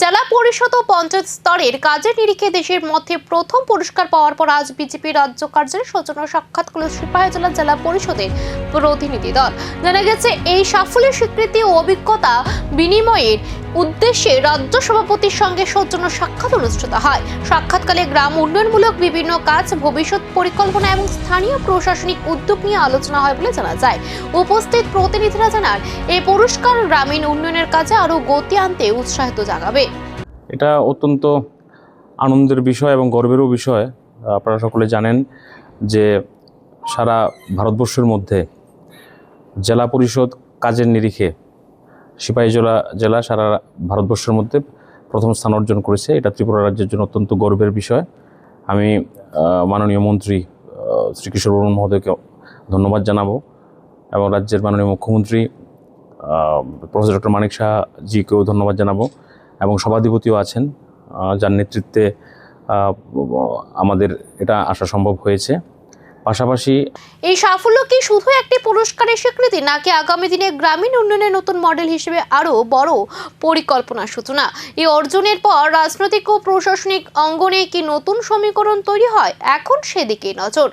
জেলা পরিষদ ও পঞ্চায়েত স্তরের কাজের নিরিখে দেশের মধ্যে প্রথম পুরস্কার পাওয়ার পর আজ বিজেপি রাজ্য কার্যালয়ে সৌজন্য সাক্ষাৎ করল সিপাহীজলা জেলা পরিষদের প্রতিনিধি দল। জানা গেছে, এই সাফল্যের স্বীকৃতি ও অভিজ্ঞতা বিনিময়ের উদ্দেশ্যে রাজ্য সভাপতির সঙ্গে সৌজন্য সাক্ষাৎ অনুষ্ঠিত হয়। সাক্ষাৎকালে গ্রাম উন্নয়নমূলক বিভিন্ন কাজ, ভবিষ্যৎ পরিকল্পনা এবং স্থানীয় প্রশাসনিক উদ্যোগ নিয়ে আলোচনা হয় বলে জানা যায়। উপস্থিত প্রতিনিধিরা জানান, এই পুরস্কার গ্রামীণ উন্নয়নের কাজে আরো গতি আনতে উৎসাহিত জাগাবে। এটা অত্যন্ত আনন্দের বিষয় এবং গর্বেরও বিষয়। আপনারা সকলে জানেন যে সারা ভারতবর্ষের মধ্যে জেলা পরিষদ কাজের নিরিখে সিপাহীজলা জেলা সারা ভারতবর্ষের মধ্যে প্রথম স্থান অর্জন করেছে। এটা ত্রিপুরা রাজ্যের জন্য অত্যন্ত গর্বের বিষয়। আমি মাননীয় মন্ত্রী শ্রী কিশোর বর্মন মহোদয়কে ধন্যবাদ জানাবো এবং রাজ্যের মাননীয় মুখ্যমন্ত্রী প্রফেসর ডক্টর মানিক শাহ জিকেও ধন্যবাদ জানাবো এবং সভাধিপতিও আছেন, যার নেতৃত্বে আমাদের এটা আসা সম্ভব হয়েছে। পাশাপাশি এই সাফল্য কি শুধু একটি পুরস্কারের স্বীকৃতি, নাকি আগামী দিনে গ্রামীণ উন্নয়নের নতুন মডেল হিসেবে আরো বড় পরিকল্পনার সূচনা? এই অর্জনের পর রাজনৈতিক ও প্রশাসনিক অঙ্গনে কি নতুন সমীকরণ তৈরি হয়? এখন সেদিকে নজর।